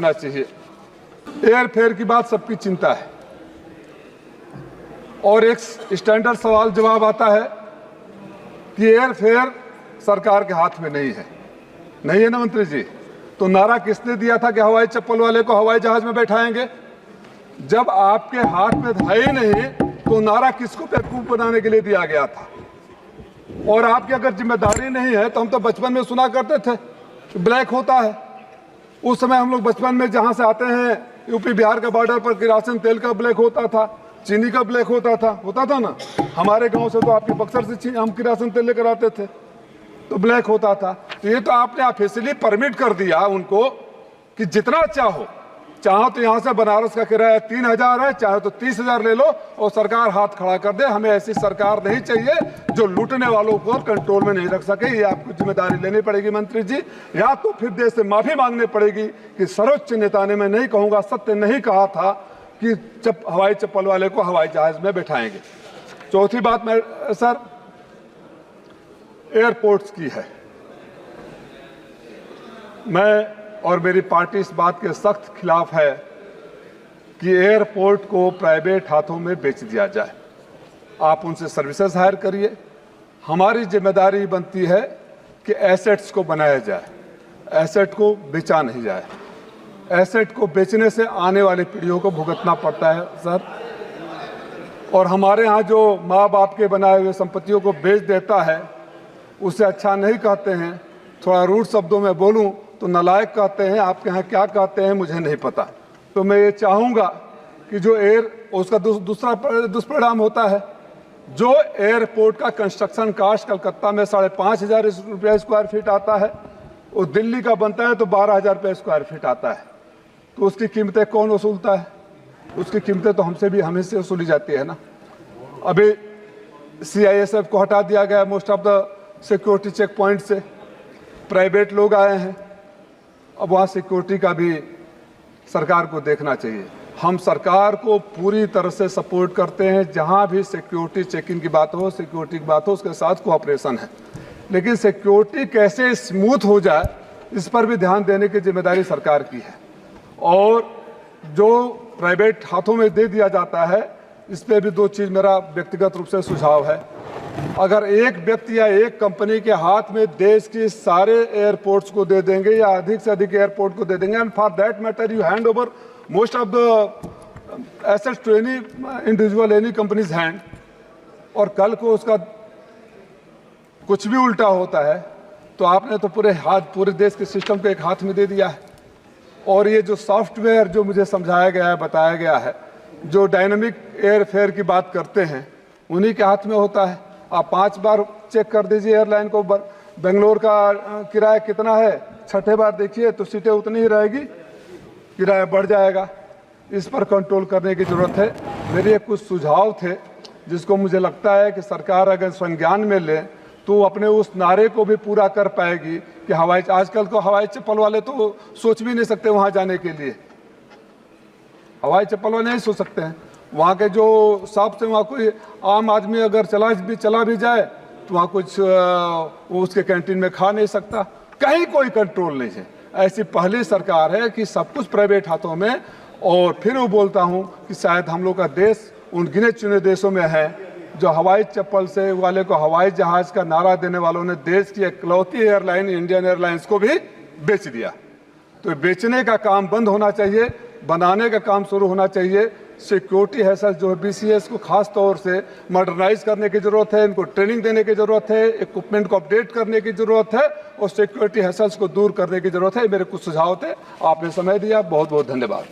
होना चाहिए। एयरफेयर की बात सबकी चिंता है और एक स्टैंडर्ड सवाल जवाब आता है कि एयरफेयर सरकार के हाथ में नहीं है ना मंत्री जी। तो नारा किसने दिया था कि हवाई चप्पल वाले को हवाई जहाज में बैठाएंगे? जब आपके हाथ में था ही नहीं तो नारा किसको बेवकूफ बनाने के लिए दिया गया था? और आपकी अगर जिम्मेदारी नहीं है तो हम तो बचपन में सुना करते थे ब्लैक होता है। उस समय हम लोग बचपन में जहां से आते हैं यूपी बिहार के बॉर्डर पर किरासन तेल का ब्लैक होता था, चीनी का ब्लैक होता था ना। हमारे गांव से तो आपके बक्सर से हम किरासन तेल लेकर आते थे तो ब्लैक होता था। तो ये तो आपने ऑफिशियली परमिट कर दिया उनको कि जितना चाहो तो यहाँ से बनारस का किराया 3,000 है, चाहे तो 30,000 ले लो और सरकार हाथ खड़ा कर दे। हमें ऐसी सरकार नहीं चाहिए जो लूटने वालों को कंट्रोल में नहीं रख सके। ये आपको जिम्मेदारी लेनी पड़ेगी मंत्री जी, या तो फिर देश से माफी मांगनी पड़ेगी कि सर्वोच्च नेता ने, मैं नहीं कहूंगा सत्य नहीं कहा था कि हवाई चप्पल वाले को हवाई जहाज में बैठाएंगे। चौथी बात मैं सर एयरपोर्ट्स की है। मैं और मेरी पार्टी इस बात के सख्त खिलाफ है कि एयरपोर्ट को प्राइवेट हाथों में बेच दिया जाए। आप उनसे सर्विसेज हायर करिए। हमारी जिम्मेदारी बनती है कि एसेट्स को बनाया जाए, एसेट को बेचा नहीं जाए। एसेट को बेचने से आने वाली पीढ़ियों को भुगतना पड़ता है सर। और हमारे यहाँ जो माँ बाप के बनाए हुए संपत्तियों को बेच देता है उसे अच्छा नहीं कहते हैं। थोड़ा रूड शब्दों में बोलूं तो नालायक कहते हैं। आपके यहाँ क्या कहते हैं मुझे नहीं पता। तो मैं ये चाहूँगा कि जो उसका दूसरा दुष्परिणाम होता है, जो एयरपोर्ट का कंस्ट्रक्शन कास्ट कलकत्ता में 5,500 रुपये स्क्वायर फीट आता है, वो दिल्ली का बनता है तो 12,000 रुपये स्क्वायर फीट आता है। तो उसकी कीमतें कौन वसूलता है? उसकी कीमतें तो हमें से वसूली जाती है ना। अभी CISF को हटा दिया गया most of the security check point से, प्राइवेट लोग आए हैं। अब वहाँ सिक्योरिटी का भी सरकार को देखना चाहिए। हम सरकार को पूरी तरह से सपोर्ट करते हैं। जहाँ भी सिक्योरिटी चेकिंग की बात हो, सिक्योरिटी की बात हो, उसके साथ कोऑपरेशन है। लेकिन सिक्योरिटी कैसे स्मूथ हो जाए इस पर भी ध्यान देने की जिम्मेदारी सरकार की है। और जो प्राइवेट हाथों में दे दिया जाता है इस पर भी 2 चीज़ मेरा व्यक्तिगत रूप से सुझाव है। अगर एक व्यक्ति या एक कंपनी के हाथ में देश के सारे एयरपोर्ट्स को दे देंगे या अधिक से अधिक एयरपोर्ट को दे देंगे, and for that matter you hand over most of the assets to any individual, any companies hand, और कल को उसका कुछ भी उल्टा होता है तो आपने तो पूरे देश के सिस्टम को एक हाथ में दे दिया है। और ये जो सॉफ्टवेयर जो मुझे समझाया गया है, बताया गया है, जो डायनामिक एयरफेयर की बात करते हैं उन्हीं के हाथ में होता है। आप 5 बार चेक कर दीजिए एयरलाइन को बेंगलोर का किराया कितना है, 6ठे बार देखिए तो सीटें उतनी ही रहेगी, किराया बढ़ जाएगा। इस पर कंट्रोल करने की ज़रूरत है। मेरे कुछ सुझाव थे जिसको मुझे लगता है कि सरकार अगर संज्ञान में ले तो अपने उस नारे को भी पूरा कर पाएगी कि आजकल को हवाई चप्पल वाले तो सोच भी नहीं सकते वहाँ जाने के लिए। हवाई चप्पल वाले नहीं सोच सकते हैं। वहाँ के जो शॉप से वहाँ कोई आम आदमी अगर चला भी जाए तो वहाँ कुछ वो उसके कैंटीन में खा नहीं सकता। कहीं कोई कंट्रोल नहीं है। ऐसी पहली सरकार है कि सब कुछ प्राइवेट हाथों में। और फिर वो बोलता हूँ कि शायद हम लोग का देश उन गिने चुने देशों में है जो हवाई चप्पल से वाले को हवाई जहाज का नारा देने वालों ने देश की इकलौती एयरलाइन इंडियन एयरलाइंस को भी बेच दिया। तो बेचने का काम बंद होना चाहिए, बनाने का काम शुरू होना चाहिए। सिक्योरिटी है सर, जो है BCS को खास तौर से मॉडर्नाइज करने की ज़रूरत है, इनको ट्रेनिंग देने की ज़रूरत है, इक्विपमेंट को अपडेट करने की ज़रूरत है और सिक्योरिटी हैसल्स को दूर करने की ज़रूरत है। मेरे कुछ सुझाव थे, आपने समय दिया, बहुत बहुत धन्यवाद।